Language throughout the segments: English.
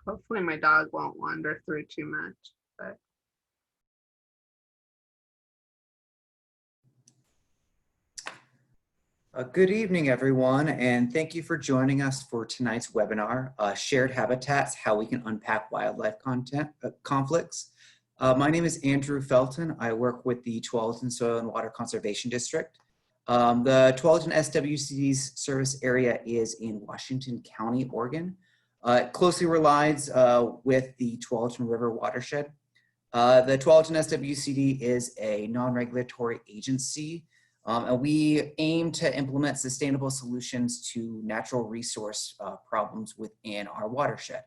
Hopefully my dog won't wander through too much, but. Good evening, everyone, and thank you for joining us for tonight's webinar, Shared Habitats, How We Can Unpack Wildlife Conflicts. My name is Andrew Felton. I work with the Tualatin Soil and Water Conservation District. The Tualatin SWCD's service area is in Washington County, Oregon. It closely relies with the Tualatin River watershed. The Tualatin SWCD is a non-regulatory agency, and we aim to implement sustainable solutions to natural resource problems within our watershed.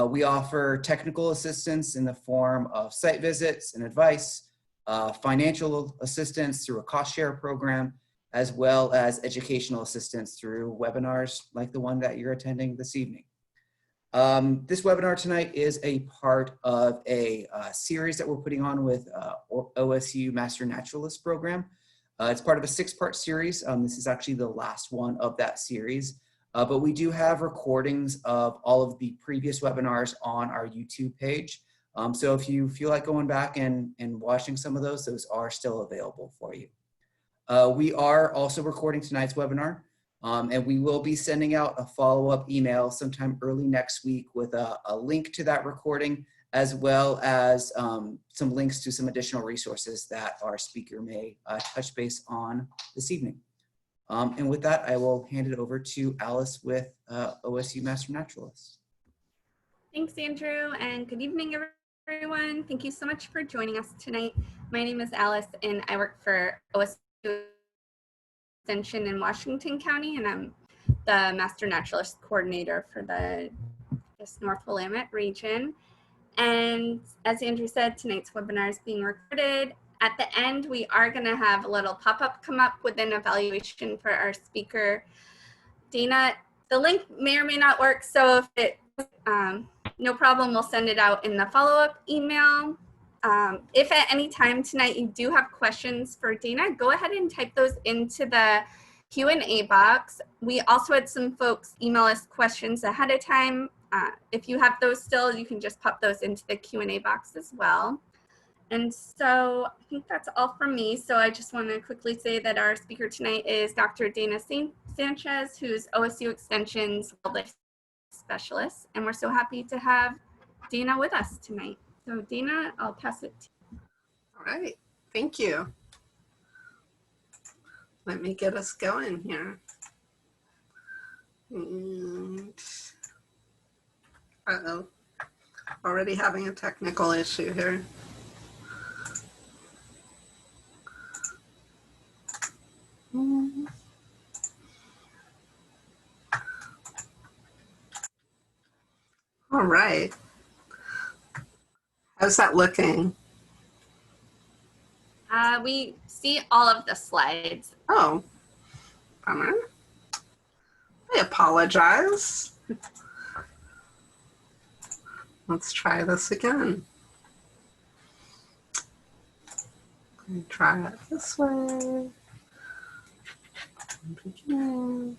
We offer technical assistance in the form of site visits and advice, financial assistance through a cost share program, as well as educational assistance through webinars like the one that you're attending this evening. This webinar tonight is a part of a series that we're putting on with OSU Master Naturalist program. It's part of a 6-part series. This is actually the last one of that series, but we do have recordings of all of the previous webinars on our YouTube page. So if you feel like going back and watching some of those are still available for you. We are also recording tonight's webinar, and we will be sending out a follow-up email sometime early next week with a link to that recording, as well as some links to some additional resources that our speaker may touch base on this evening. And with that, I will hand it over to Alice with OSU Master Naturalist. Thanks, Andrew, and good evening, everyone. Thank you so much for joining us tonight. My name is Alice, and I work for OSU Extension in Washington County, and I'm the Master Naturalist Coordinator for the North Willamette region. And as Andrew said, tonight's webinar is being recorded. At the end, we are going to have a little pop-up come up with an evaluation for our speaker, Dana. The link may or may not work, so if it, no problem, we'll send it out in the follow-up email. If at any time tonight you do have questions for Dana, go ahead and type those into the Q&A box. We also had some folks email us questions ahead of time. If you have those still, you can just pop those into the Q&A box as well. And so I think that's all from me. So I just want to quickly say that our speaker tonight is Dr. Dana Sanchez, who's OSU Extension's Wildlife Specialist. And we're so happy to have Dana with us tonight. So Dana, I'll pass it to you. All right, thank you. Let me get us going here. And, uh-oh, already having a technical issue here. All right. How's that looking? We see all of the slides. Oh, bummer. I apologize. Let's try this again. Let me try it this way. Begin.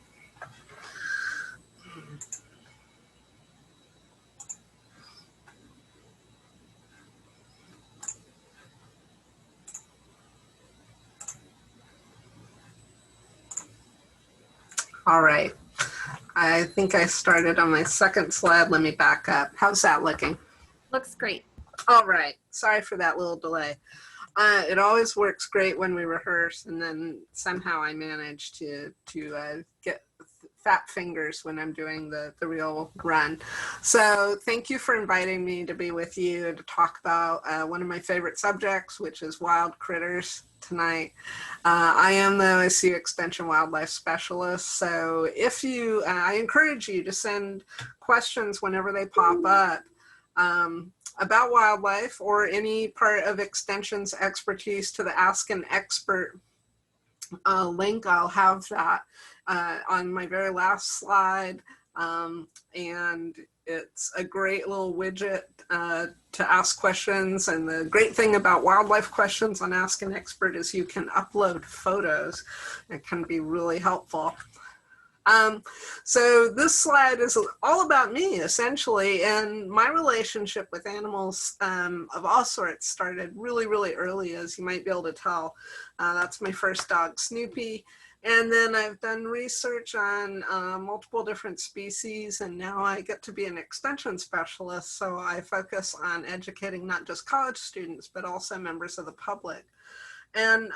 All right, I think I started on my second slide. Let me back up. How's that looking? Looks great. All right, sorry for that little delay. It always works great when we rehearse, and then somehow I manage to get fat fingers when I'm doing the real run. So thank you for inviting me to be with you to talk about one of my favorite subjects, which is wild critters tonight. I am the OSU Extension Wildlife Specialist, so if you, I encourage you to send questions whenever they pop up about wildlife or any part of Extension's expertise to the Ask an Expert link. I'll have that on my very last slide, and it's a great little widget to ask questions. And the great thing about wildlife questions on Ask an Expert is you can upload photos. It can be really helpful. So this slide is all about me, essentially, and my relationship with animals of all sorts started really, really early, as you might be able to tell. That's my first dog, Snoopy. And then I've done research on multiple different species, and now I get to be an extension specialist. So I focus on educating not just college students, but also members of the public. And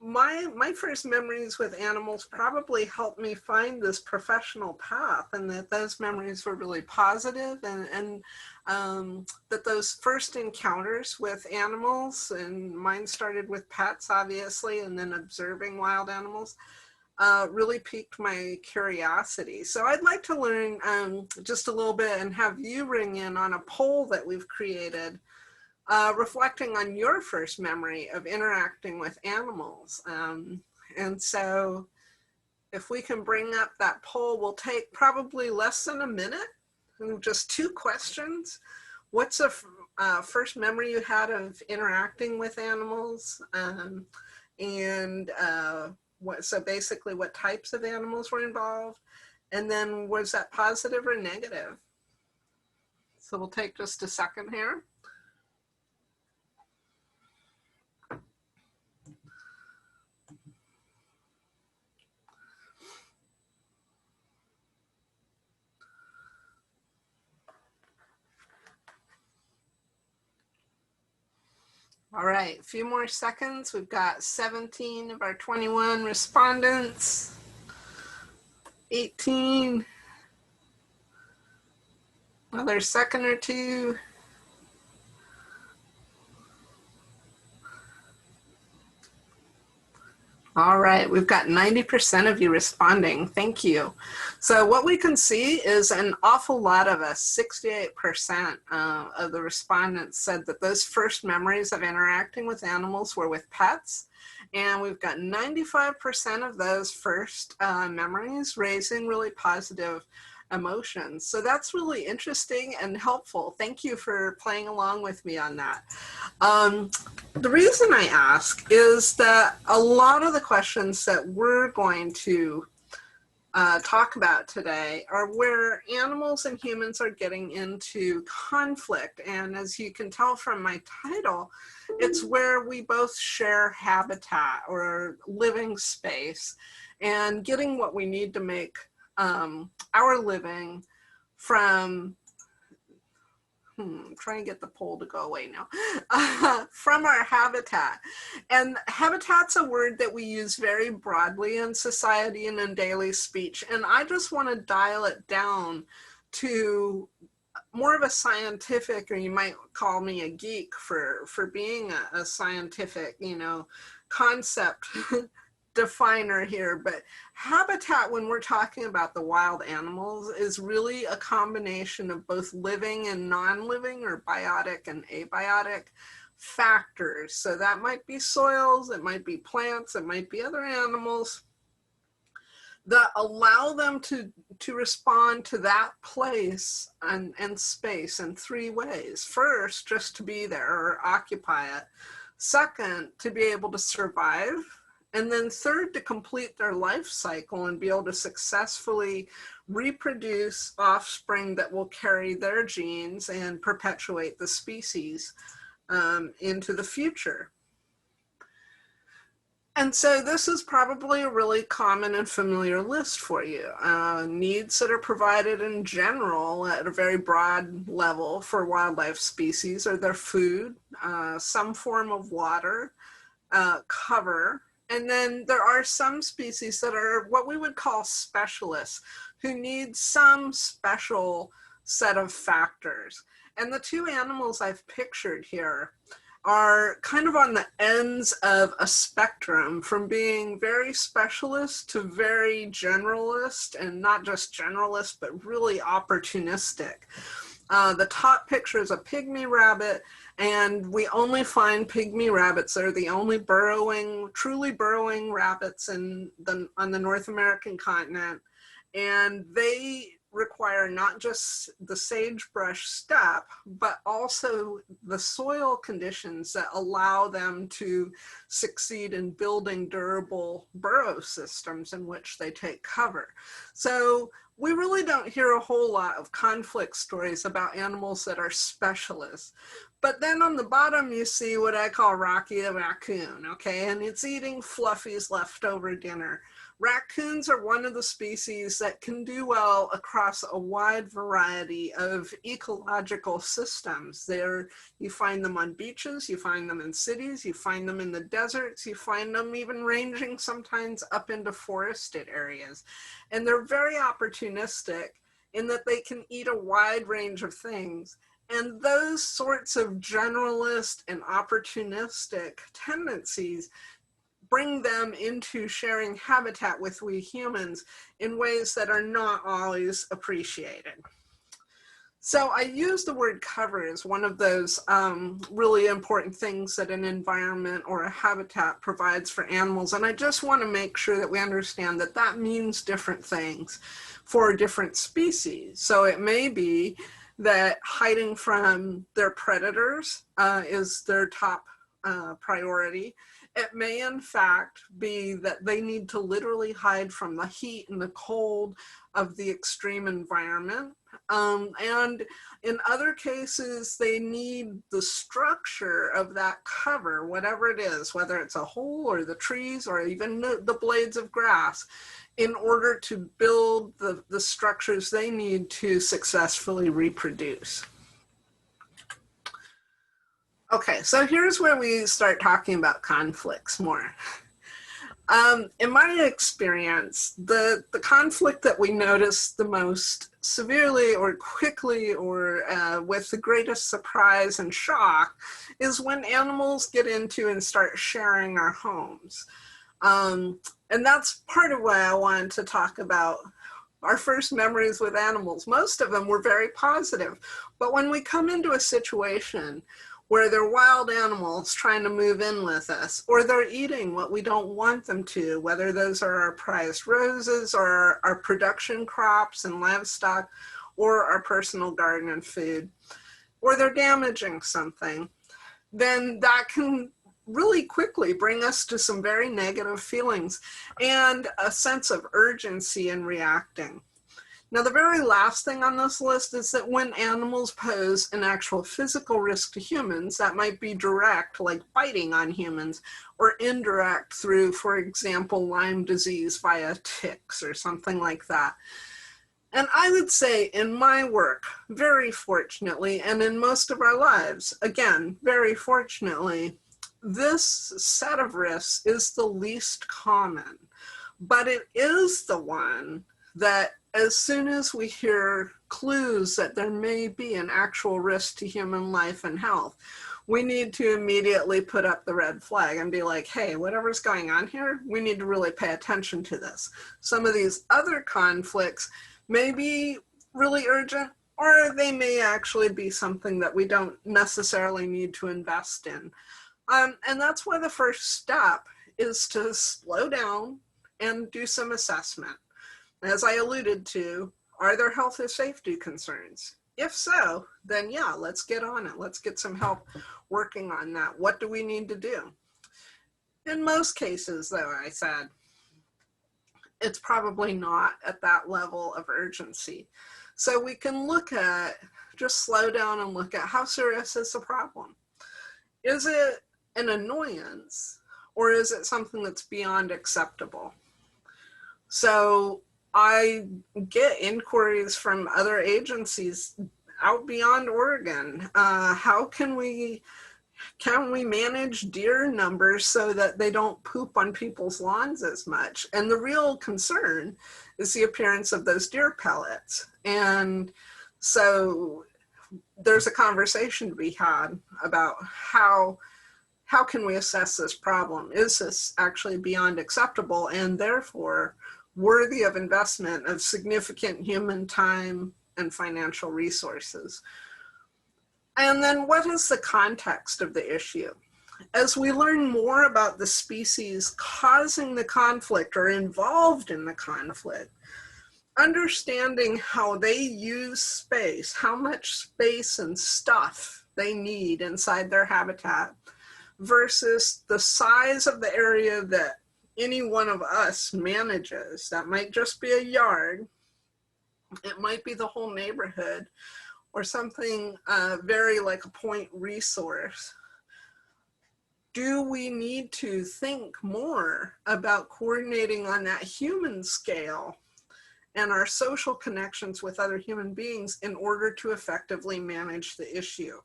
my first memories with animals probably helped me find this professional path, and that those memories were really positive, and that those first encounters with animals, and mine started with pets, obviously, and then observing wild animals, really piqued my curiosity. So I'd like to learn just a little bit and have you ring in on a poll that we've created reflecting on your first memory of interacting with animals. And so if we can bring up that poll, we'll take probably less than a minute, and just 2 questions. What's a first memory you had of interacting with animals? So basically what types of animals were involved? And then was that positive or negative? So we'll take just a second here. All right, a few more seconds. We've got 17 of our 21 respondents, 18, another second or two. All right, we've got 90% of you responding. Thank you. So what we can see is an awful lot of us, 68% of the respondents said that those first memories of interacting with animals were with pets. And we've got 95% of those first memories raising really positive emotions. So that's really interesting and helpful. Thank you for playing along with me on that. The reason I ask is that a lot of the questions that we're going to talk about today are where animals and humans are getting into conflict. And as you can tell from my title, it's where we both share habitat or living space and getting what we need to make our living from, try and get the poll to go away now, from our habitat. And habitat's a word that we use very broadly in society and in daily speech. And I just want to dial it down to more of a scientific, or you might call me a geek for being a scientific, concept definer here, but habitat, when we're talking about the wild animals, is really a combination of both living and non-living, or biotic and abiotic factors. So that might be soils, it might be plants, it might be other animals that allow them to respond to that place and space in 3 ways. First, just to be there or occupy it. Second, to be able to survive. And then third, to complete their life cycle and be able to successfully reproduce offspring that will carry their genes and perpetuate the species into the future. And so this is probably a really common and familiar list for you. Needs that are provided in general at a very broad level for wildlife species are their food, some form of water, cover. And then there are some species that are what we would call specialists, who need some special set of factors. And the 2 animals I've pictured here are kind of on the ends of a spectrum, from being very specialist to very generalist, and not just generalist, but really opportunistic. The top picture is a pygmy rabbit, and we only find pygmy rabbits. They're the only truly burrowing rabbits on the North American continent. And they require not just the sagebrush steppe, but also the soil conditions that allow them to succeed in building durable burrow systems in which they take cover. So we really don't hear a whole lot of conflict stories about animals that are specialists. But then on the bottom, you see what I call Rocky the raccoon, okay? And it's eating Fluffy's leftover dinner. Raccoons are one of the species that can do well across a wide variety of ecological systems. You find them on beaches, you find them in cities, you find them in the deserts, you find them even ranging sometimes up into forested areas. And they're very opportunistic in that they can eat a wide range of things. And those sorts of generalist and opportunistic tendencies bring them into sharing habitat with we humans in ways that are not always appreciated. So I use the word cover as one of those really important things that an environment or a habitat provides for animals. And I just want to make sure that we understand that that means different things for different species. So it may be that hiding from their predators is their top priority. It may in fact be that they need to literally hide from the heat and the cold of the extreme environment. And in other cases, they need the structure of that cover, whatever it is, whether it's a hole or the trees or even the blades of grass, in order to build the structures they need to successfully reproduce. Okay, so here's where we start talking about conflicts more. In my experience, the conflict that we notice the most severely or quickly or with the greatest surprise and shock is when animals get into and start sharing our homes. And that's part of why I wanted to talk about our first memories with animals. Most of them were very positive, but when we come into a situation where they're wild animals trying to move in with us, or they're eating what we don't want them to, whether those are our prized roses or our production crops and livestock, or our personal garden and food, or they're damaging something, then that can really quickly bring us to some very negative feelings and a sense of urgency in reacting. Now, the very last thing on this list is that when animals pose an actual physical risk to humans, that might be direct, like biting on humans, or indirect through, for example, Lyme disease via ticks or something like that. And I would say in my work, very fortunately, and in most of our lives, again, very fortunately, this set of risks is the least common, but it is the one that as soon as we hear clues that there may be an actual risk to human life and health, we need to immediately put up the red flag and be like, hey, whatever's going on here, we need to really pay attention to this. Some of these other conflicts may be really urgent, or they may actually be something that we don't necessarily need to invest in. And that's why the first step is to slow down and do some assessment. As I alluded to, are there health or safety concerns? If so, then yeah, let's get on it. Let's get some help working on that. What do we need to do? In most cases, though, I said, it's probably not at that level of urgency. So we can look at, just slow down and look at how serious is the problem. Is it an annoyance, or is it something that's beyond acceptable? So I get inquiries from other agencies out beyond Oregon. How can we manage deer numbers so that they don't poop on people's lawns as much? And the real concern is the appearance of those deer pellets. And so there's a conversation to be had about how can we assess this problem? Is this actually beyond acceptable and therefore worthy of investment of significant human time and financial resources? And then what is the context of the issue? As we learn more about the species causing the conflict or involved in the conflict, understanding how they use space, how much space and stuff they need inside their habitat versus the size of the area that any one of us manages. That might just be a yard. It might be the whole neighborhood or something very like a point resource. Do we need to think more about coordinating on that human scale and our social connections with other human beings in order to effectively manage the issue?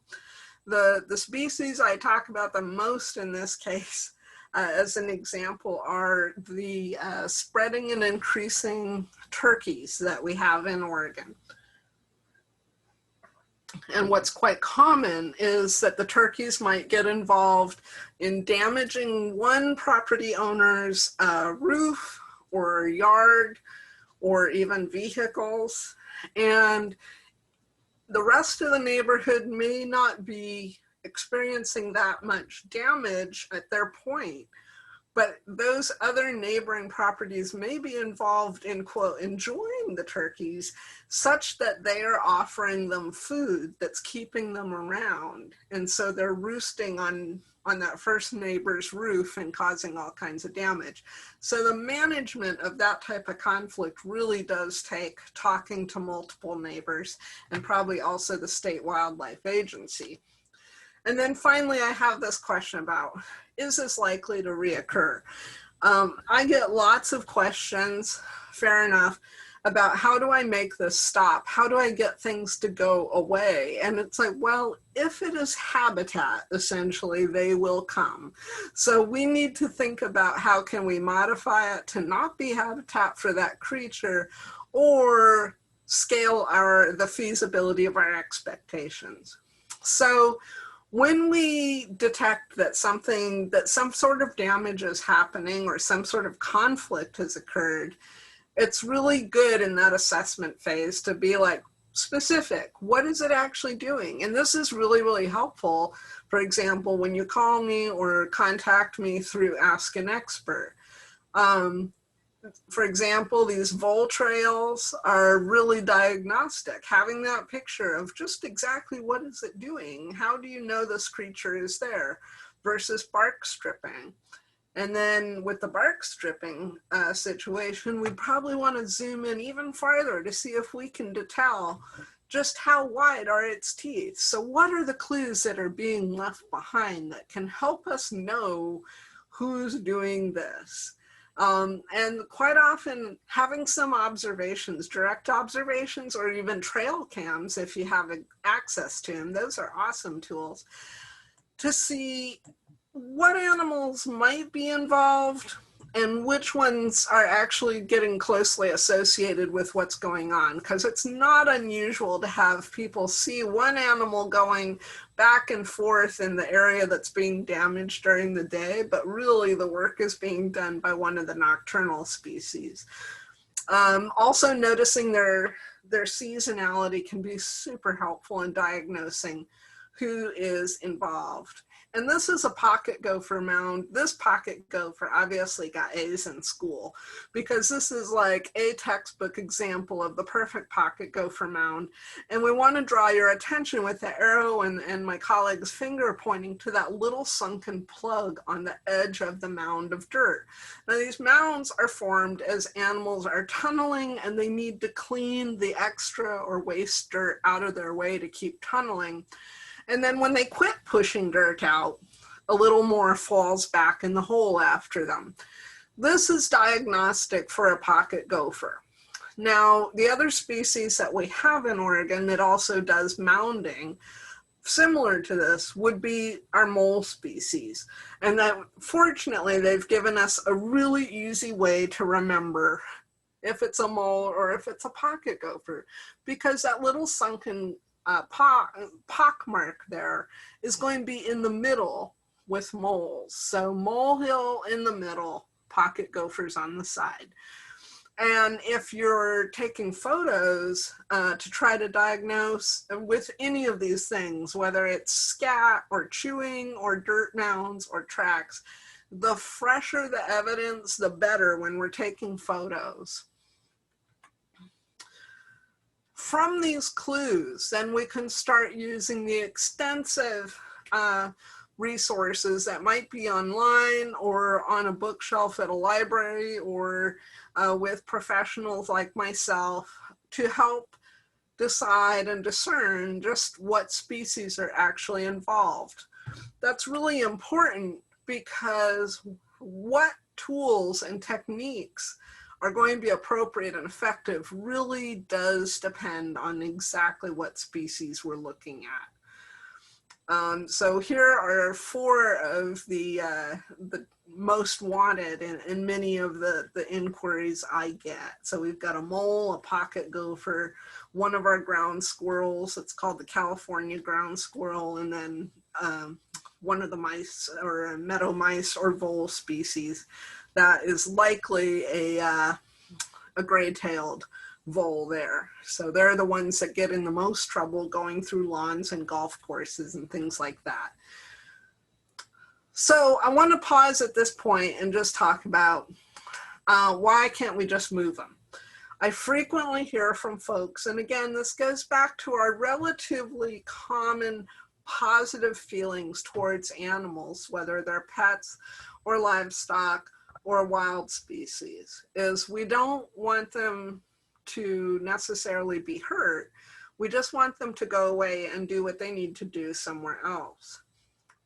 The species I talk about the most in this case, as an example, are the spreading and increasing turkeys that we have in Oregon. And what's quite common is that the turkeys might get involved in damaging one property owner's roof or yard or even vehicles. And the rest of the neighborhood may not be experiencing that much damage at their point, but those other neighboring properties may be involved in, quote, enjoying the turkeys such that they are offering them food that's keeping them around. And so they're roosting on that first neighbor's roof and causing all kinds of damage. So the management of that type of conflict really does take talking to multiple neighbors and probably also the state wildlife agency. And then finally, I have this question about, is this likely to reoccur? I get lots of questions, fair enough, about how do I make this stop? How do I get things to go away? And it's like, well, if it is habitat, essentially, they will come. So we need to think about how can we modify it to not be habitat for that creature or scale the feasibility of our expectations. So when we detect that some sort of damage is happening or some sort of conflict has occurred, it's really good in that assessment phase to be like specific. What is it actually doing? And this is really, really helpful. For example, when you call me or contact me through Ask an Expert. For example, these vole trails are really diagnostic. Having that picture of just exactly what is it doing? How do you know this creature is there versus bark stripping? And then with the bark stripping situation, we probably want to zoom in even farther to see if we can tell just how wide are its teeth. So what are the clues that are being left behind that can help us know who's doing this? And quite often having some observations, direct observations, or even trail cams, if you have access to them, those are awesome tools to see what animals might be involved and which ones are actually getting closely associated with what's going on. Because it's not unusual to have people see one animal going back and forth in the area that's being damaged during the day, but really the work is being done by one of the nocturnal species. Also noticing their seasonality can be super helpful in diagnosing who is involved. And this is a pocket gopher mound. This pocket gopher obviously got A's in school because this is like a textbook example of the perfect pocket gopher mound. And we want to draw your attention with the arrow and my colleague's finger pointing to that little sunken plug on the edge of the mound of dirt. Now these mounds are formed as animals are tunneling and they need to clean the extra or waste dirt out of their way to keep tunneling. And then when they quit pushing dirt out, a little more falls back in the hole after them. This is diagnostic for a pocket gopher. Now, the other species that we have in Oregon that also does mounding, similar to this, would be our mole species. And that, fortunately, they've given us a really easy way to remember if it's a mole or if it's a pocket gopher, because that little sunken pock mark there is going to be in the middle with moles. So molehill in the middle, pocket gophers on the side. And if you're taking photos to try to diagnose with any of these things, whether it's scat or chewing or dirt mounds or tracks, the fresher the evidence, the better when we're taking photos. from these clues, then we can start using the extensive resources that might be online or on a bookshelf at a library or with professionals like myself to help decide and discern just what species are actually involved. That's really important because what tools and techniques are going to be appropriate and effective really does depend on exactly what species we're looking at. So here are 4 of the most wanted in many of the inquiries I get. So we've got a mole, a pocket gopher, one of our ground squirrels, it's called the California ground squirrel, and then one of the mice or meadow mice or vole species that is likely a gray-tailed vole there. So they're the ones that get in the most trouble going through lawns and golf courses and things like that. So I want to pause at this point and just talk about why can't we just move them? I frequently hear from folks, and again, this goes back to our relatively common positive feelings towards animals, whether they're pets or livestock or wild species, is we don't want them to necessarily be hurt. We just want them to go away and do what they need to do somewhere else.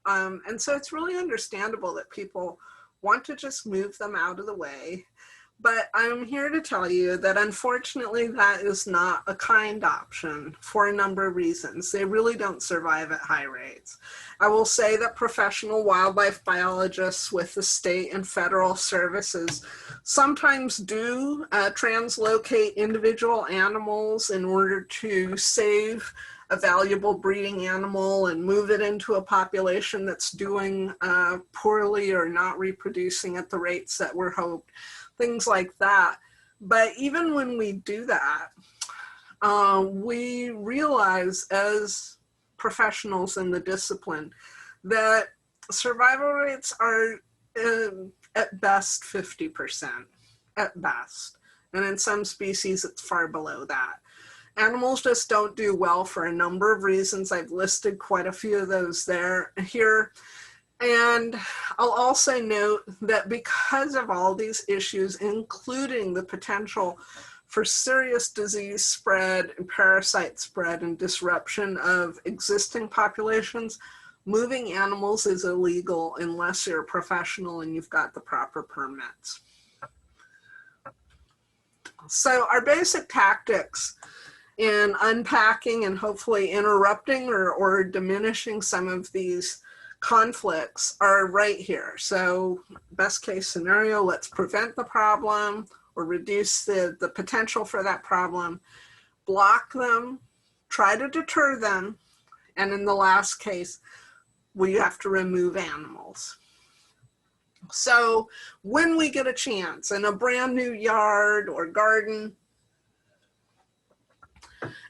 And so it's really understandable that people want to just move them out of the way. But I'm here to tell you that unfortunately that is not a kind option for a number of reasons. They really don't survive at high rates. I will say that professional wildlife biologists with the state and federal services sometimes do translocate individual animals in order to save a valuable breeding animal and move it into a population that's doing poorly or not reproducing at the rates that were hoped. Things like that. But even when we do that, we realize as professionals in the discipline that survival rates are at best 50%, at best. And in some species, it's far below that. Animals just don't do well for a number of reasons. I've listed quite a few of those here. And I'll also note that because of all these issues, including the potential for serious disease spread and parasite spread and disruption of existing populations, moving animals is illegal unless you're a professional and you've got the proper permits. So our basic tactics in unpacking and hopefully interrupting or diminishing some of these conflicts are right here. So best case scenario, let's prevent the problem or reduce the potential for that problem, block them, try to deter them, and in the last case, we have to remove animals. So when we get a chance in a brand new yard or garden,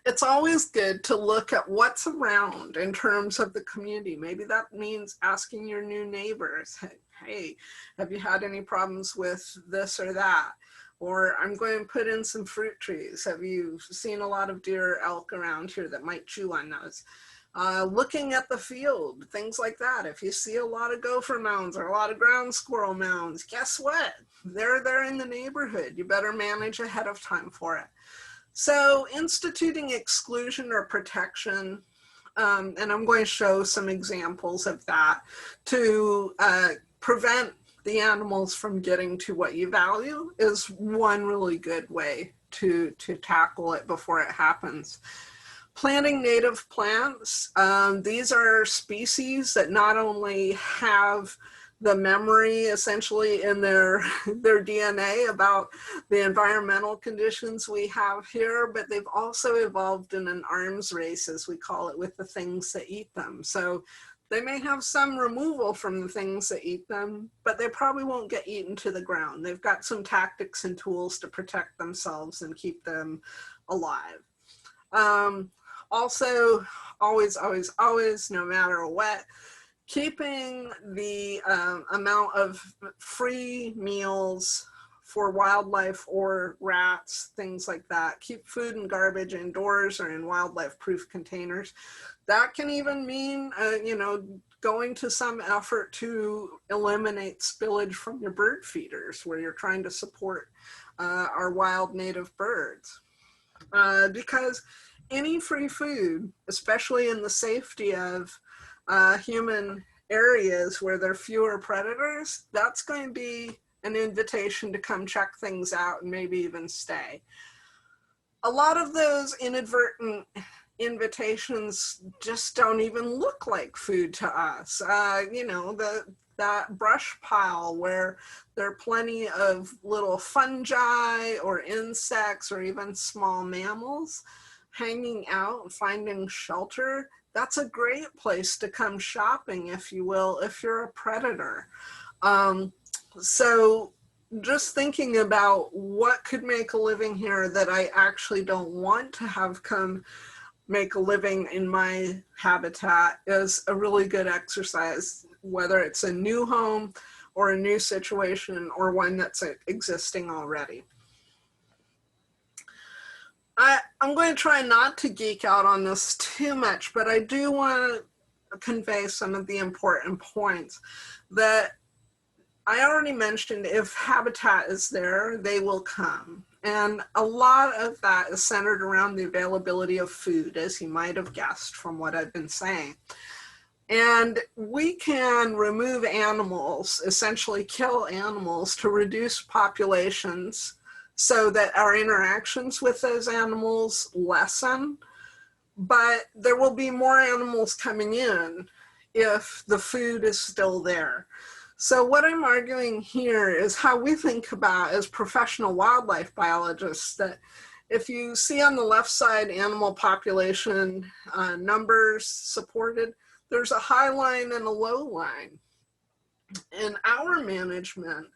it's always good to look at what's around in terms of the community. Maybe that means asking your new neighbors, hey, have you had any problems with this or that? Or I'm going to put in some fruit trees. Have you seen a lot of deer or elk around here that might chew on those? Looking at the field, things like that. If you see a lot of gopher mounds or a lot of ground squirrel mounds, guess what? They're in the neighborhood. You better manage ahead of time for it. So instituting exclusion or protection, and I'm going to show some examples of that to prevent the animals from getting to what you value is one really good way to tackle it before it happens. Planting native plants. These are species that not only have the memory essentially in their DNA about the environmental conditions we have here, but they've also evolved in an arms race, as we call it, with the things that eat them. So they may have some removal from the things that eat them, but they probably won't get eaten to the ground. They've got some tactics and tools to protect themselves and keep them alive. Also, always, no matter what, keeping the amount of free meals for wildlife or rats, things like that. Keep food and garbage indoors or in wildlife-proof containers. That can even mean, you know, going to some effort to eliminate spillage from your bird feeders where you're trying to support our wild native birds. Because any free food, especially in the safety of human areas where there are fewer predators, that's going to be an invitation to come check things out and maybe even stay. A lot of those inadvertent invitations just don't even look like food to us. You know, that brush pile where there are plenty of little fungi or insects or even small mammals hanging out and finding shelter, that's a great place to come shopping, if you will, if you're a predator. So just thinking about what could make a living here that I actually don't want to have come make a living in my habitat is a really good exercise, whether it's a new home or a new situation or one that's existing already. I'm going to try not to geek out on this too much, but I do want to convey some of the important points that I already mentioned. If habitat is there, they will come. And a lot of that is centered around the availability of food, as you might have guessed from what I've been saying. And we can remove animals, essentially kill animals to reduce populations so that our interactions with those animals lessen. But there will be more animals coming in if the food is still there. So what I'm arguing here is how we think about as professional wildlife biologists, that if you see on the left side animal population numbers supported, there's a high line and a low line. In our management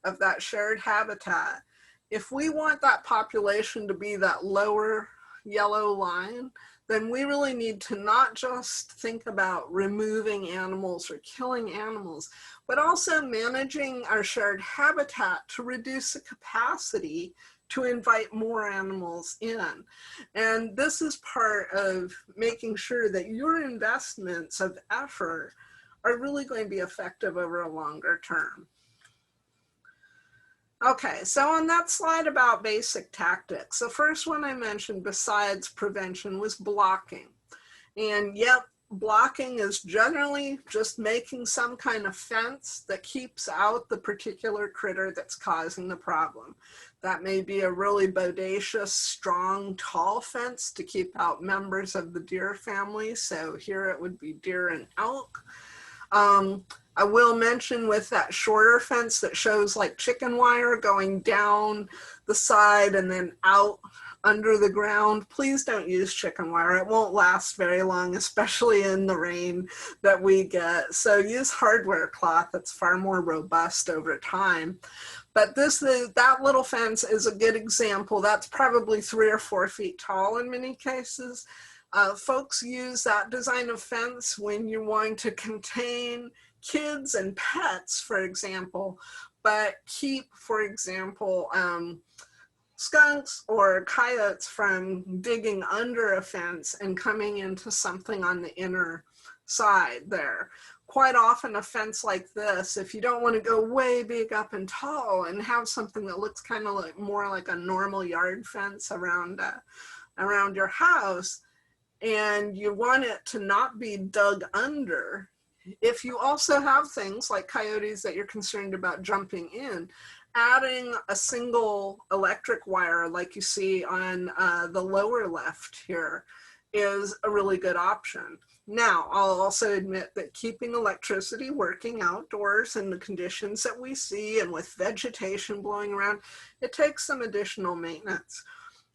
of that shared habitat, if we want that population to be that lower yellow line, then we really need to not just think about removing animals or killing animals, but also managing our shared habitat to reduce the capacity to invite more animals in. And this is part of making sure that your investments of effort are really going to be effective over a longer term. Okay, so on that slide about basic tactics, the first one I mentioned besides prevention was blocking. And yep, blocking is generally just making some kind of fence that keeps out the particular critter that's causing the problem. That may be a really bodacious, strong, tall fence to keep out members of the deer family. So here it would be deer and elk. I will mention with that shorter fence that shows like chicken wire going down the side and then out under the ground, please don't use chicken wire. It won't last very long, especially in the rain that we get. So use hardware cloth that's far more robust over time. But that little fence is a good example. That's probably 3 or 4 feet tall in many cases. Folks use that design of fence when you're wanting to contain kids and pets, for example, but keep, for example, skunks or coyotes from digging under a fence and coming into something on the inner side there. Quite often a fence like this, if you don't want to go way big up and tall and have something that looks kind of like more like a normal yard fence around your house, and you want it to not be dug under, if you also have things like coyotes that you're concerned about jumping in, adding a single electric wire like you see on the lower left here is a really good option. Now, I'll also admit that keeping electricity working outdoors in the conditions that we see and with vegetation blowing around, it takes some additional maintenance.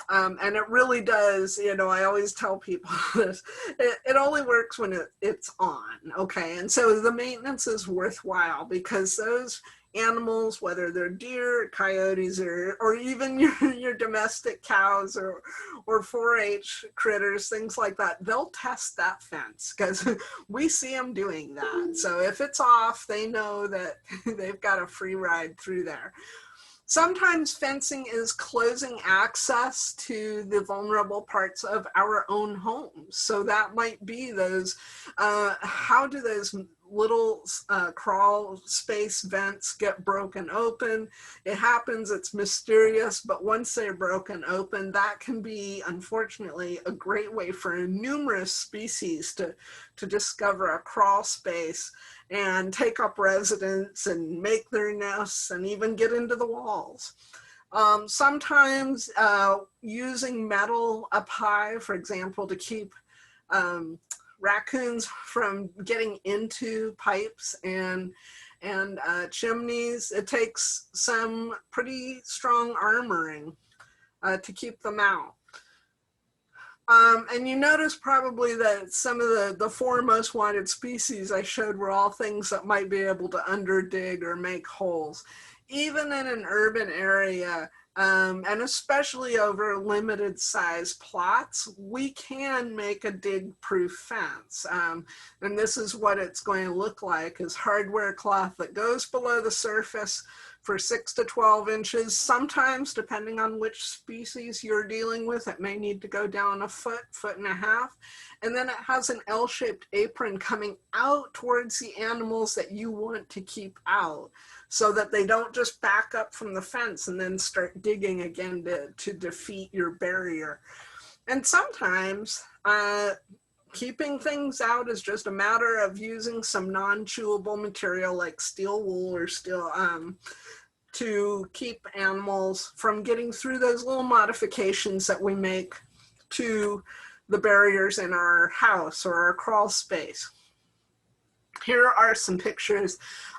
And it really does, you know, I always tell people this, it only works when it's on, okay? And so the maintenance is worthwhile because those animals, whether they're deer, coyotes, or even your domestic cows or 4-H critters, things like that, they'll test that fence because we see them doing that. So if it's off, they know that they've got a free ride through there. Sometimes fencing is closing access to the vulnerable parts of our own homes. So that might be those, how do those little crawl space vents get broken open? It happens, it's mysterious, but once they're broken open, that can be, unfortunately, a great way for numerous species to discover a crawl space and take up residence and make their nests and even get into the walls. Sometimes using metal up high, for example, to keep raccoons from getting into pipes and chimneys. It takes some pretty strong armoring to keep them out. And you notice probably that some of the four most wanted species I showed were all things that might be able to underdig or make holes. Even in an urban area, and especially over limited size plots, we can make a dig-proof fence. And this is what it's going to look like, is hardware cloth that goes below the surface for 6 to 12 inches. Sometimes, depending on which species you're dealing with, it may need to go down a foot, foot and a half. And then it has an L-shaped apron coming out towards the animals that you want to keep out, so that they don't just back up from the fence and then start digging again to defeat your barrier. And sometimes keeping things out is just a matter of using some non-chewable material like steel wool or steel to keep animals from getting through those little modifications that we make to the barriers in our house or our crawl space. Here are some pictures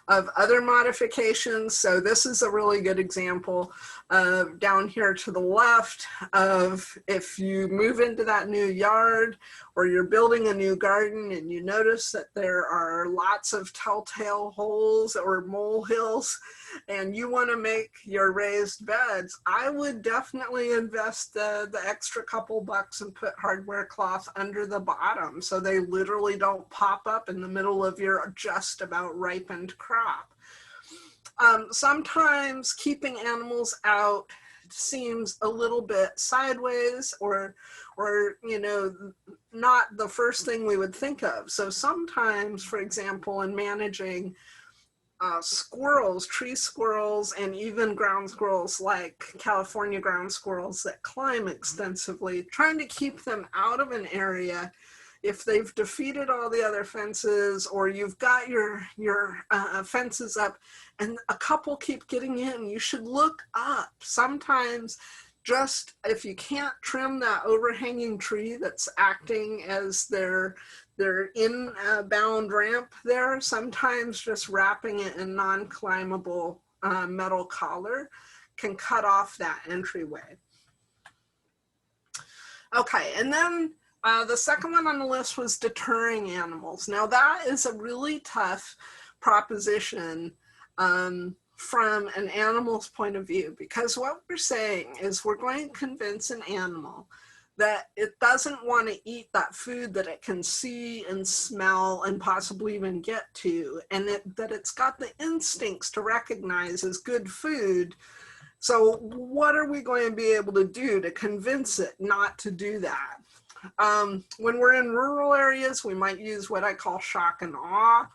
of other modifications. So this is a really good example of down here to the left of if you move into that new yard or you're building a new garden and you notice that there are lots of telltale holes or molehills and you want to make your raised beds, I would definitely invest the extra couple bucks and put hardware cloth under the bottom so they literally don't pop up in the middle of your just about ripened crop. Sometimes keeping animals out seems a little bit sideways or you know, not the first thing we would think of. So sometimes, for example, in managing squirrels, tree squirrels, and even ground squirrels like California ground squirrels that climb extensively, trying to keep them out of an area if they've defeated all the other fences or you've got your fences up and a couple keep getting in, you should look up. Sometimes just if you can't trim that overhanging tree that's acting as their inbound ramp there, sometimes just wrapping it in non-climbable metal collar can cut off that entryway. Okay, and then the second one on the list was deterring animals. Now that is a really tough proposition from an animal's point of view, because what we're saying is we're going to convince an animal that it doesn't want to eat that food that it can see and smell and possibly even get to, and that it's got the instincts to recognize as good food. So what are we going to be able to do to convince it not to do that? When we're in rural areas, we might use what I call shock and awe.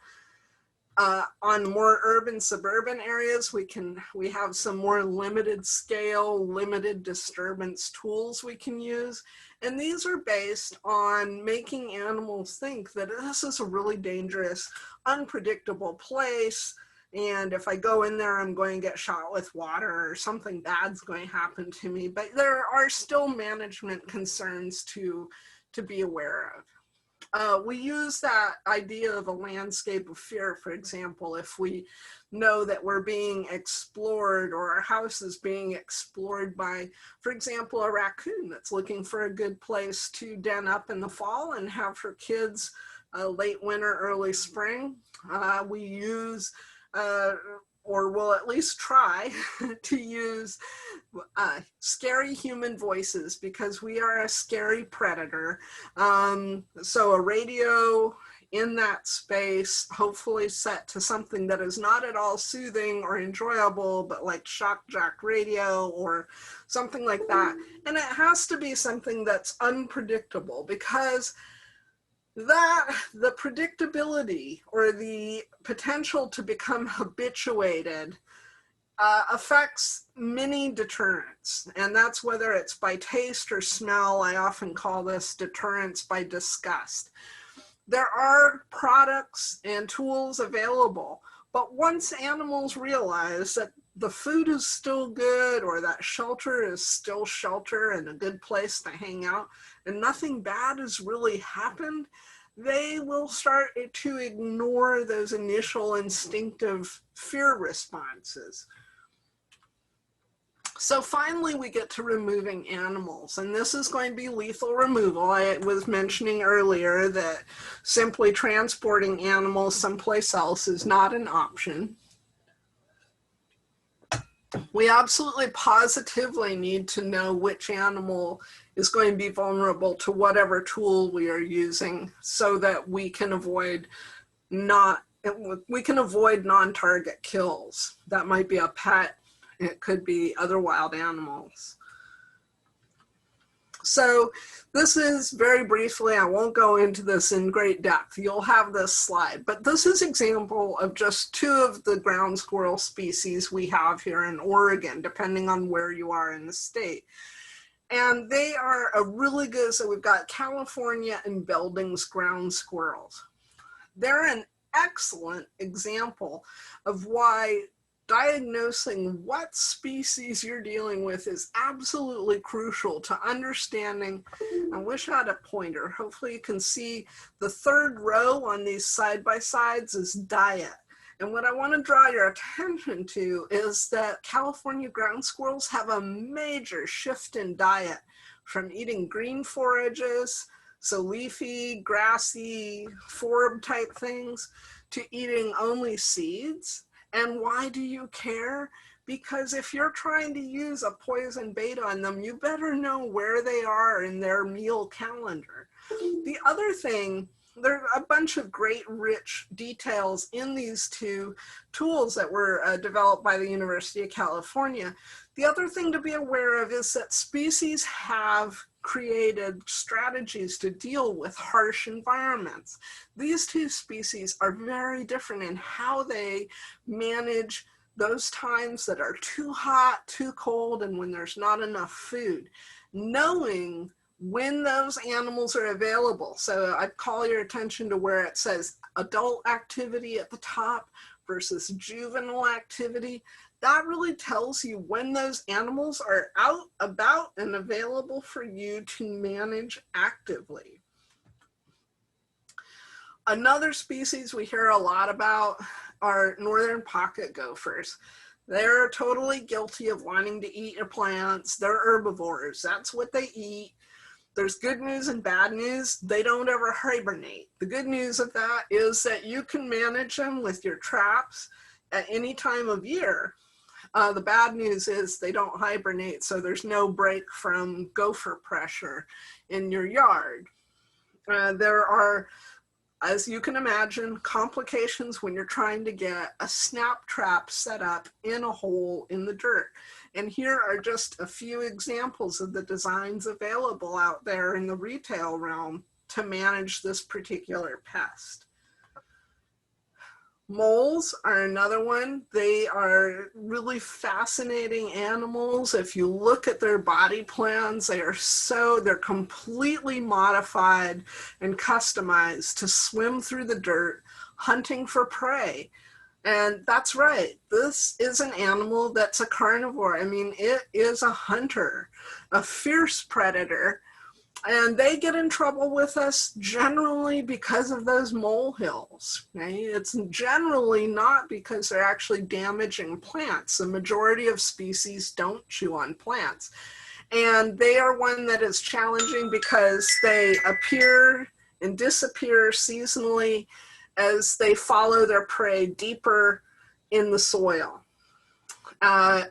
On more urban, suburban areas, we have some more limited scale, limited disturbance tools we can use. And these are based on making animals think that this is a really dangerous, unpredictable place. And if I go in there, I'm going to get shot with water or something bad's going to happen to me. But there are still management concerns to be aware of. We use that idea of a landscape of fear, for example, if we know that we're being explored or our house is being explored by, for example, a raccoon that's looking for a good place to den up in the fall and have her kids late winter, early spring. We use, or will at least try to use scary human voices because we are a scary predator. So a radio in that space, hopefully set to something that is not at all soothing or enjoyable, but like shock jock radio or something like that. And it has to be something that's unpredictable, because the predictability or the potential to become habituated affects many deterrents, and that's whether it's by taste or smell. I often call this deterrence by disgust. There are products and tools available, but once animals realize that the food is still good, or that shelter is still shelter and a good place to hang out, and nothing bad has really happened, they will start to ignore those initial instinctive fear responses. So finally, we get to removing animals, and this is going to be lethal removal. I was mentioning earlier that simply transporting animals someplace else is not an option. We absolutely positively need to know which animal is going to be vulnerable to whatever tool we are using, so that we can avoid non-target kills. That might be a pet. It could be other wild animals. So this is very briefly, I won't go into this in great depth. You'll have this slide, but this is an example of just 2 of the ground squirrel species we have here in Oregon, depending on where you are in the state. And they are a really good, so we've got California and Belding's ground squirrels. They're an excellent example of why diagnosing what species you're dealing with is absolutely crucial to understanding. I wish I had a pointer. Hopefully you can see the 3rd row on these side-by-sides is diet. And what I want to draw your attention to is that California ground squirrels have a major shift in diet, from eating green forages, so leafy, grassy, forb type things, to eating only seeds. And why do you care? Because if you're trying to use a poison bait on them, you better know where they are in their meal calendar. The other thing, there are a bunch of great rich details in these 2 tools that were developed by the University of California. The other thing to be aware of is that species have created strategies to deal with harsh environments. These 2 species are very different in how they manage those times that are too hot, too cold, and when there's not enough food. Knowing when those animals are available. So I'd call your attention to where it says adult activity at the top versus juvenile activity. That really tells you when those animals are out, about, and available for you to manage actively. Another species we hear a lot about are northern pocket gophers. They're totally guilty of wanting to eat your plants. They're herbivores. That's what they eat. There's good news and bad news. They don't ever hibernate. The good news of that is that you can manage them with your traps at any time of year. The bad news is they don't hibernate, so there's no break from gopher pressure in your yard. There are, as you can imagine, complications when you're trying to get a snap trap set up in a hole in the dirt. And here are just a few examples of the designs available out there in the retail realm to manage this particular pest. Moles are another one. They are really fascinating animals. If you look at their body plans, they're completely modified and customized to swim through the dirt, hunting for prey. And that's right, this is an animal that's a carnivore. I mean, it is a hunter, a fierce predator. And they get in trouble with us generally because of those molehills. Okay? It's generally not because they're actually damaging plants. The majority of species don't chew on plants. And they are one that is challenging because they appear and disappear seasonally as they follow their prey deeper in the soil.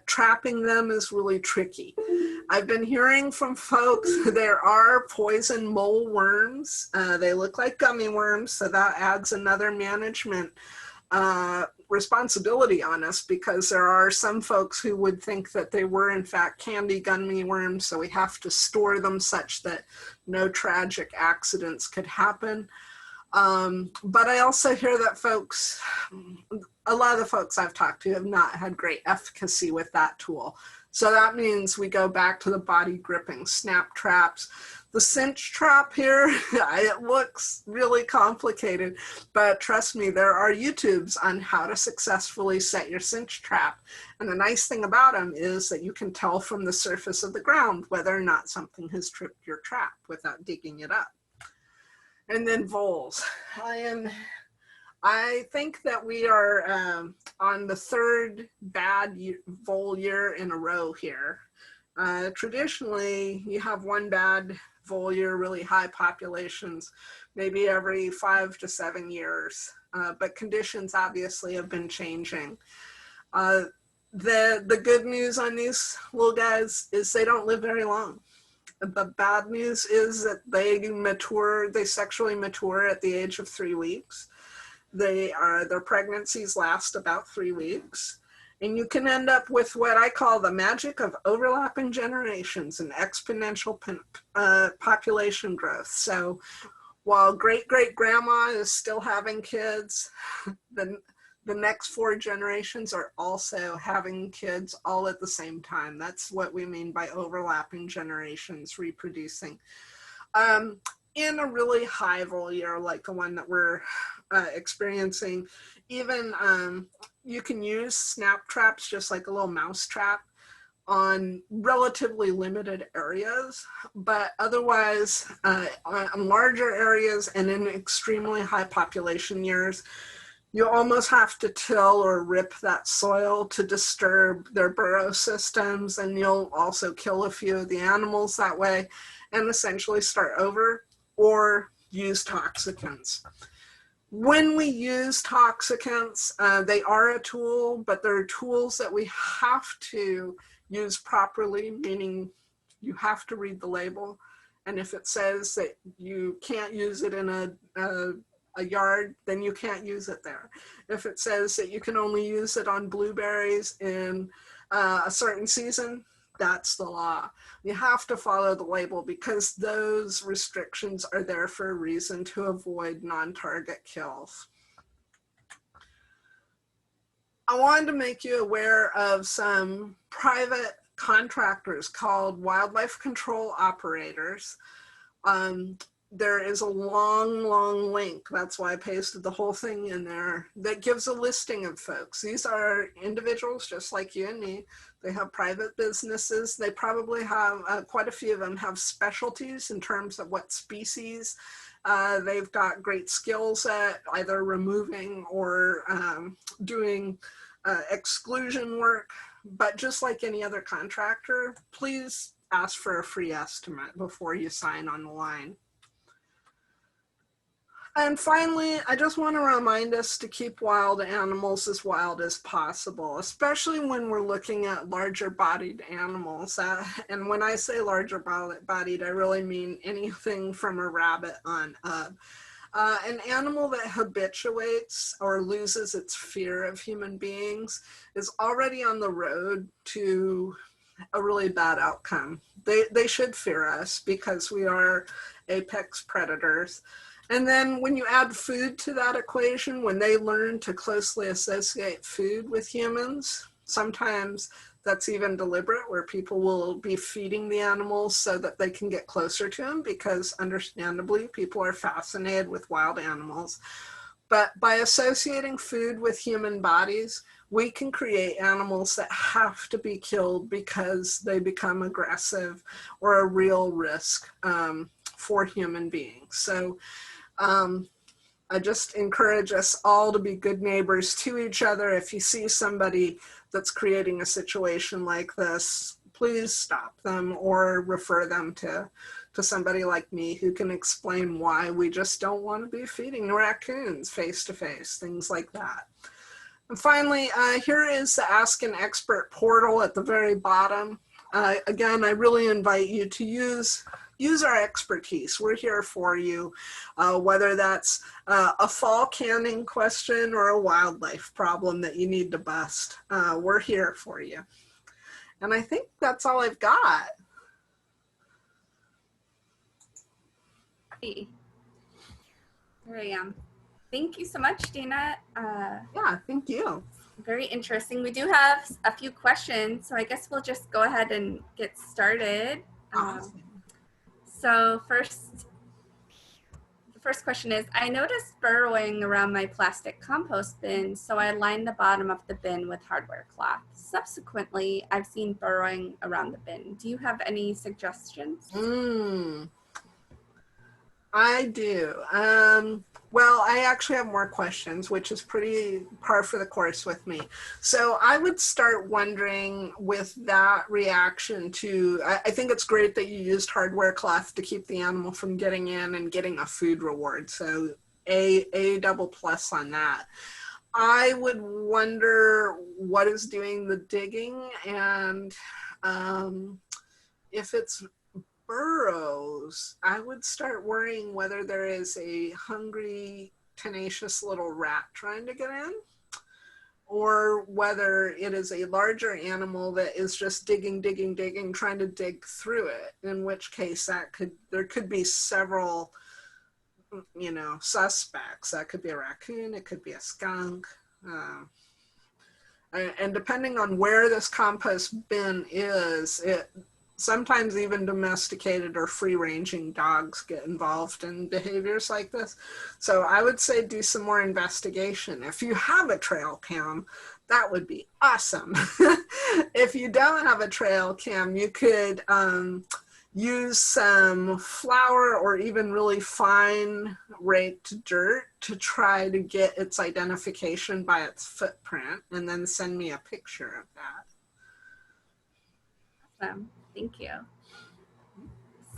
Trapping them is really tricky. I've been hearing from folks there are poison mole worms. They look like gummy worms, so that adds another management responsibility on us, because there are some folks who would think that they were in fact candy gummy worms, so we have to store them such that no tragic accidents could happen. But I also hear that folks, a lot of the folks I've talked to have not had great efficacy with that tool. So that means we go back to the body gripping snap traps. The cinch trap here, it looks really complicated, but trust me, there are YouTubes on how to successfully set your cinch trap. And the nice thing about them is that you can tell from the surface of the ground whether or not something has tripped your trap without digging it up. And then voles. I think that we are on the third bad vole year in a row here. Traditionally, you have one bad vole year, really high populations, maybe every 5 to 7 years. But conditions obviously have been changing. The good news on these little guys is they don't live very long. The bad news is that they sexually mature at the age of 3 weeks. Their pregnancies last about 3 weeks. And you can end up with what I call the magic of overlapping generations and exponential population growth. So while great-great-grandma is still having kids, the next 4 generations are also having kids all at the same time. That's what we mean by overlapping generations reproducing. In a really high vole year like the one that we're experiencing, even you can use snap traps just like a little mouse trap on relatively limited areas, but otherwise on larger areas and in extremely high population years, you almost have to till or rip that soil to disturb their burrow systems, and you'll also kill a few of the animals that way and essentially start over or use toxicants. When we use toxicants, they are a tool, but they're tools that we have to use properly, meaning you have to read the label. And if it says that you can't use it in a yard, then you can't use it there. If it says that you can only use it on blueberries in a certain season, that's the law. You have to follow the label because those restrictions are there for a reason, to avoid non-target kills. I wanted to make you aware of some private contractors called wildlife control operators. There is a long link, that's why I pasted the whole thing in there, that gives a listing of folks. These are individuals just like you and me. They have private businesses. They probably have, quite a few of them have specialties in terms of what species. They've got great skills at either removing or doing exclusion work. But just like any other contractor, please ask for a free estimate before you sign on the line. And finally, I just want to remind us to keep wild animals as wild as possible, especially when we're looking at larger bodied animals. And when I say larger bodied, I really mean anything from a rabbit on up. An animal that habituates or loses its fear of human beings is already on the road to a really bad outcome. They should fear us because we are apex predators. And then when you add food to that equation, when they learn to closely associate food with humans, sometimes that's even deliberate, where people will be feeding the animals so that they can get closer to them, because understandably, people are fascinated with wild animals. But by associating food with human bodies, we can create animals that have to be killed because they become aggressive or a real risk for human beings. So I just encourage us all to be good neighbors to each other. If you see somebody that's creating a situation like this, please stop them or refer them to somebody like me who can explain why we just don't want to be feeding raccoons face to face, things like that. And finally, here is the Ask an Expert portal at the very bottom. again, I really invite you to use our expertise. We're here for you, whether that's a fall canning question or a wildlife problem that you need to bust. We're here for you. And I think that's all I've got. Hey. There I am. Thank you so much, Dana. Yeah, thank you. Very interesting. We do have a few questions, so I guess we'll just go ahead and get started. Awesome. So the first question is, I noticed burrowing around my plastic compost bin, so I lined the bottom of the bin with hardware cloth. Subsequently, I've seen burrowing around the bin. Do you have any suggestions? I do. Well, I actually have more questions, which is pretty par for the course with me. So I would start wondering with that reaction to, I think it's great that you used hardware cloth to keep the animal from getting in and getting a food reward. So a double plus on that. I would wonder what is doing the digging, and if it's burrows, I would start worrying whether there is a hungry, tenacious little rat trying to get in, or whether it is a larger animal that is just digging, trying to dig through it, in which case there could be several, suspects. That could be a raccoon, it could be a skunk. And depending on where this compost bin is, sometimes even domesticated or free-ranging dogs get involved in behaviors like this. So I would say do some more investigation. If you have a trail cam, that would be awesome. If you don't have a trail cam, you could use some flour or even really fine raked dirt to try to get its identification by its footprint, and then send me a picture of that. Awesome. Thank you.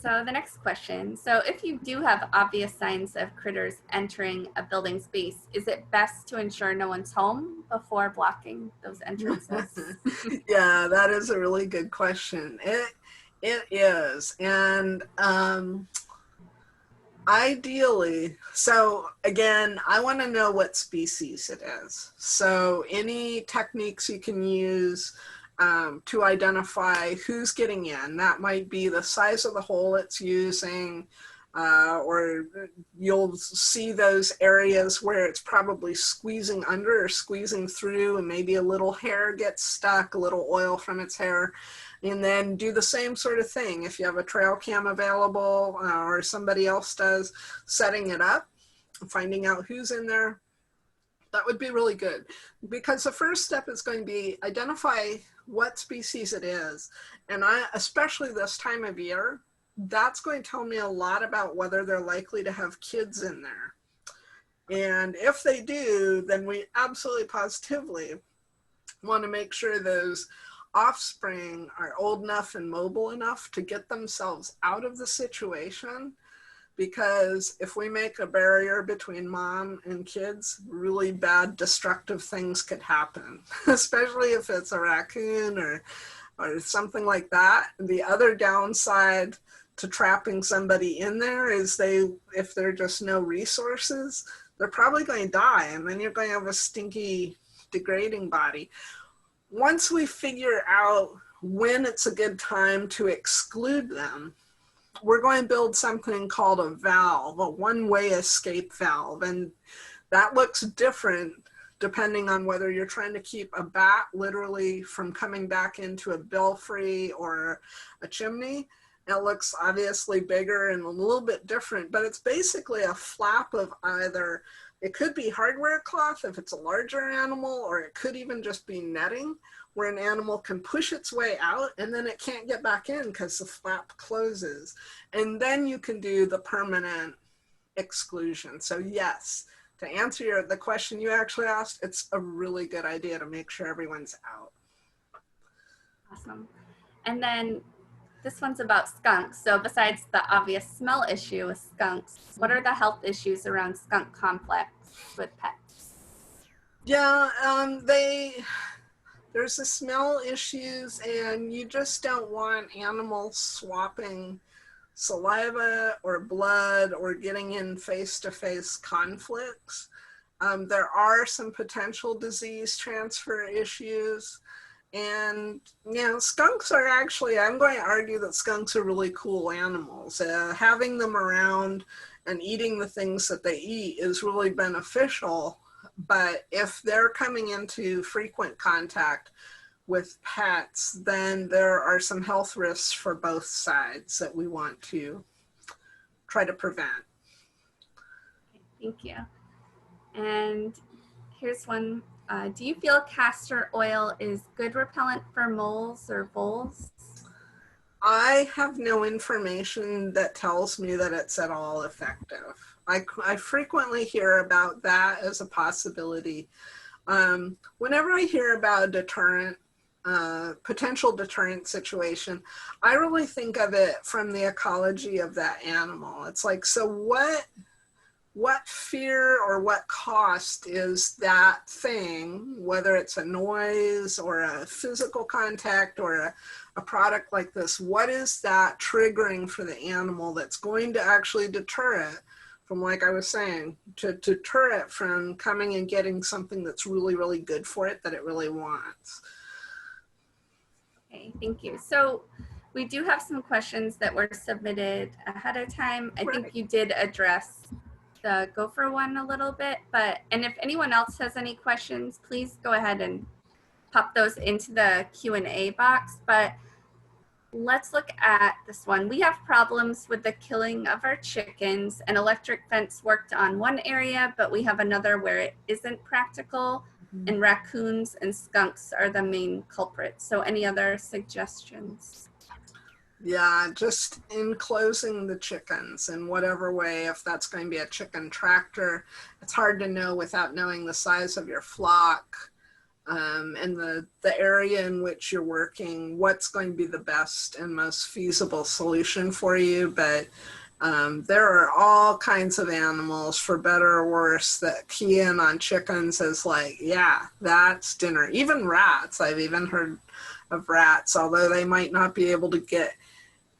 So the next question. So if you do have obvious signs of critters entering a building space, is it best to ensure no one's home before blocking those entrances? Yeah, that is a really good question. It is. And ideally, so again, I want to know what species it is. So any techniques you can use to identify who's getting in. That might be the size of the hole it's using, or you'll see those areas where it's probably squeezing under or squeezing through, and maybe a little hair gets stuck, a little oil from its hair. And then do the same sort of thing. If you have a trail cam available, or somebody else does, setting it up, finding out who's in there. That would be really good, because the first step is going to be identify what species it is. And especially this time of year, that's going to tell me a lot about whether they're likely to have kids in there. And if they do, then we absolutely positively want to make sure those offspring are old enough and mobile enough to get themselves out of the situation. Because if we make a barrier between mom and kids, really bad destructive things could happen, especially if it's a raccoon or something like that. The other downside to trapping somebody in there is if there are just no resources, they're probably going to die, and then you're going to have a stinky, degrading body. Once we figure out when it's a good time to exclude them, we're going to build something called a valve, a one-way escape valve. And that looks different depending on whether you're trying to keep a bat literally from coming back into a belfry or a chimney. It looks obviously bigger and a little bit different, but it's basically a flap of either, it could be hardware cloth if it's a larger animal, or it could even just be netting, where an animal can push its way out and then it can't get back in because the flap closes. And then you can do the permanent exclusion. So yes, to answer the question you actually asked, it's a really good idea to make sure everyone's out. Awesome. And then this one's about skunks. So besides the obvious smell issue with skunks, what are the health issues around skunk conflicts with pets? Yeah, there's the smell issues, and you just don't want animals swapping saliva or blood or getting in face-to-face conflicts. There are some potential disease transfer issues. And, you know, skunks are actually, I'm going to argue that skunks are really cool animals. Having them around and eating the things that they eat is really beneficial. But if they're coming into frequent contact with pets, then there are some health risks for both sides that we want to try to prevent. Thank you. And here's one. Do you feel castor oil is good repellent for moles or voles? I have no information that tells me that it's at all effective. I frequently hear about that as a possibility. Whenever I hear about a deterrent, potential deterrent situation, I really think of it from the ecology of that animal. It's like, so what fear or what cost is that thing, whether it's a noise or a physical contact or a product like this, what is that triggering for the animal that's going to actually deter it from, like I was saying, to deter it from coming and getting something that's really, really good for it that it really wants. Okay, thank you. So we do have some questions that were submitted ahead of time. I think you did address the gopher one a little bit, and if anyone else has any questions, please go ahead and pop those into the Q&A box. But let's look at this one. We have problems with the killing of our chickens. An electric fence worked on one area, but we have another where it isn't practical, and raccoons and skunks are the main culprits. So any other suggestions? Yeah, just enclosing the chickens in whatever way, if that's going to be a chicken tractor. It's hard to know without knowing the size of your flock and the area in which you're working, what's going to be the best and most feasible solution for you. But there are all kinds of animals, for better or worse, that key in on chickens as like, yeah, that's dinner. Even rats, I've even heard of rats, although they might not be able to get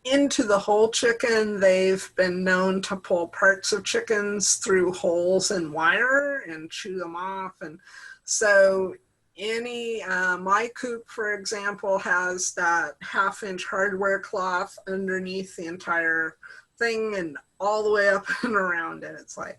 into the whole chicken. They've been known to pull parts of chickens through holes in wire and chew them off. And so my coop, for example, has that 1/2-inch hardware cloth underneath the entire thing and all the way up and around it. It's like,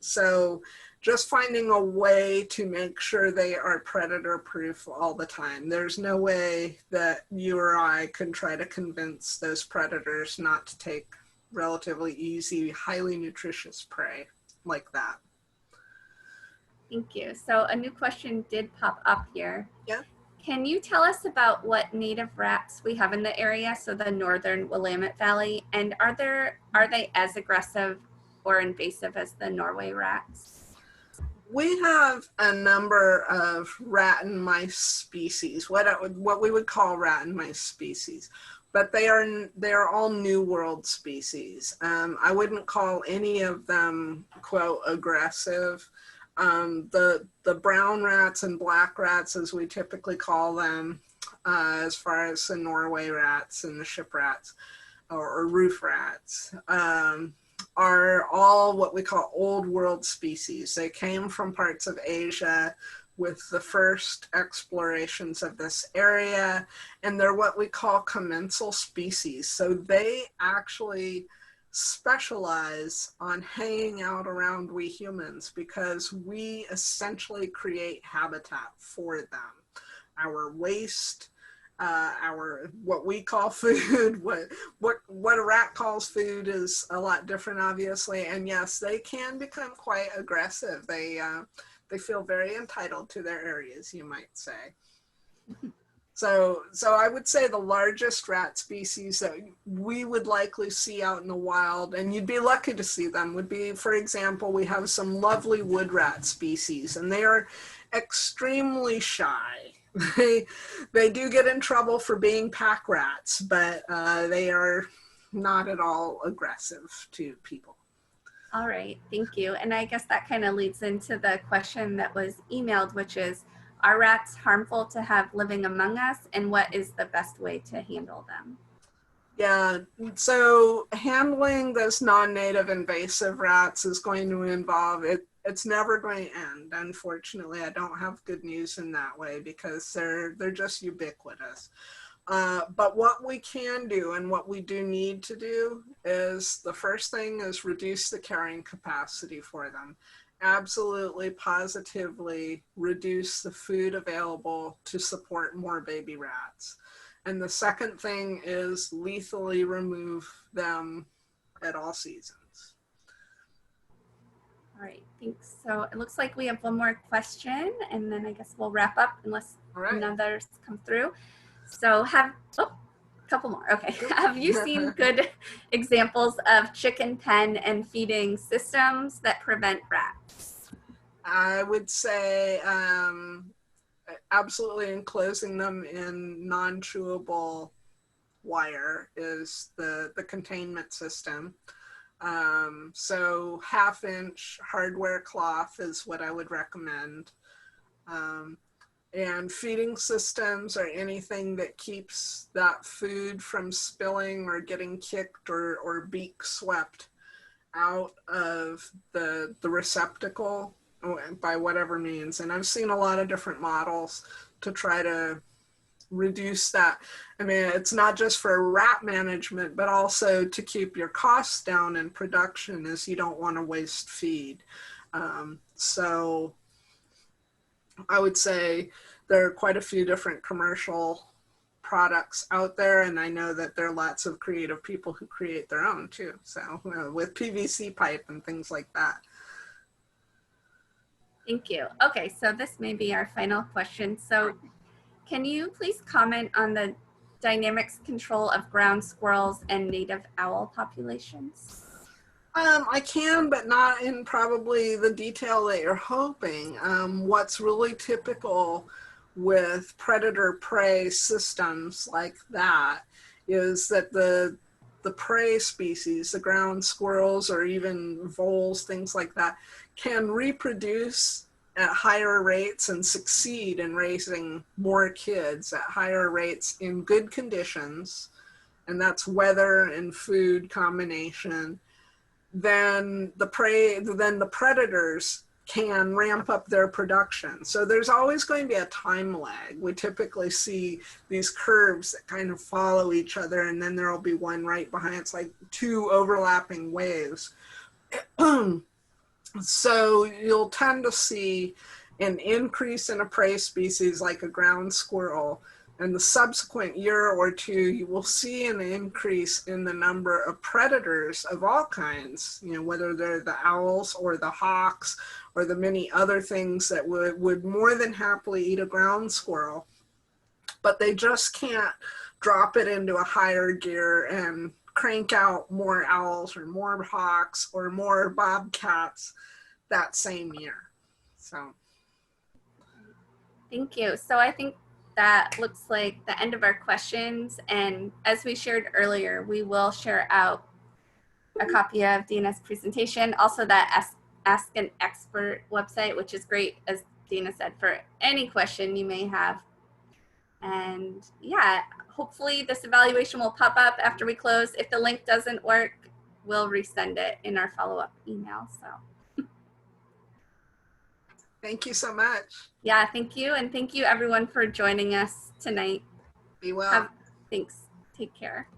so just finding a way to make sure they are predator proof all the time. There's no way that you or I can try to convince those predators not to take relatively easy, highly nutritious prey like that. Thank you. So a new question did pop up here. Yeah. Can you tell us about what native rats we have in the area, so the northern Willamette Valley, and are they as aggressive or invasive as the Norway rats? We have a number of rat and mice species, what we would call rat and mice species, but they are all New World species. I wouldn't call any of them, quote, aggressive. The brown rats and black rats, as we typically call them, as far as the Norway rats and the ship rats or roof rats, are all what we call old world species. They came from parts of Asia with the first explorations of this area, and they're what we call commensal species. So they actually specialize on hanging out around we humans because we essentially create habitat for them. Our waste, our what we call food, what a rat calls food is a lot different, obviously. And yes, they can become quite aggressive. They feel very entitled to their areas, you might say. So I would say the largest rat species that we would likely see out in the wild, and you'd be lucky to see them, would be, for example, we have some lovely wood rat species, and they are extremely shy. They do get in trouble for being pack rats, but they are not at all aggressive to people. All right, thank you. And I guess that kind of leads into the question that was emailed, which is, Are rats harmful to have living among us, and what is the best way to handle them? Yeah, so handling those non-native invasive rats is going to involve it. It's never going to end. Unfortunately, I don't have good news in that way because they're just ubiquitous. But what we can do and what we do need to do is the first thing is reduce the carrying capacity for them. Absolutely, positively reduce the food available to support more baby rats. And the second thing is lethally remove them at all seasons. All right, thanks. So it looks like we have one more question, and then I guess we'll wrap up unless All right. others come through. So a couple more. Okay. Have you seen good examples of chicken pen and feeding systems that prevent rats? I would say absolutely enclosing them in non-chewable wire is the containment system. So 1/2-inch hardware cloth is what I would recommend. And feeding systems are anything that keeps that food from spilling or getting kicked or beak swept out of the receptacle by whatever means. And I've seen a lot of different models to try to reduce that. I mean, it's not just for rat management, but also to keep your costs down in production, as you don't want to waste feed. So I would say there are quite a few different commercial products out there, and I know that there are lots of creative people who create their own too. So with PVC pipe and things like that. Thank you. Okay, so this may be our final question. So can you please comment on the dynamics control of ground squirrels and native owl populations? I can, but not in probably the detail that you're hoping. What's really typical with predator-prey systems like that is that the prey species, the ground squirrels or even voles, things like that, can reproduce at higher rates and succeed in raising more kids at higher rates in good conditions, and that's weather and food combination. Then the predators can ramp up their production. So there's always going to be a time lag. We typically see these curves that kind of follow each other, and then there'll be one right behind. It's like two overlapping waves. So you'll tend to see an increase in a prey species like a ground squirrel. And the subsequent year or two, you will see an increase in the number of predators of all kinds, you know, whether they're the owls or the hawks or the many other things that would more than happily eat a ground squirrel. But they just can't drop it into a higher gear and crank out more owls or more hawks or more bobcats that same year. So. Thank you. So I think that looks like the end of our questions. And as we shared earlier, we will share out a copy of Dana's presentation, also that Ask an Expert website, which is great, as Dana said, for any question you may have. And yeah, hopefully this evaluation will pop up after we close. If the link doesn't work, we'll resend it in our follow-up email. So Thank you so much. yeah, thank you. And thank you everyone for joining us tonight. Be well. Thanks. Take care.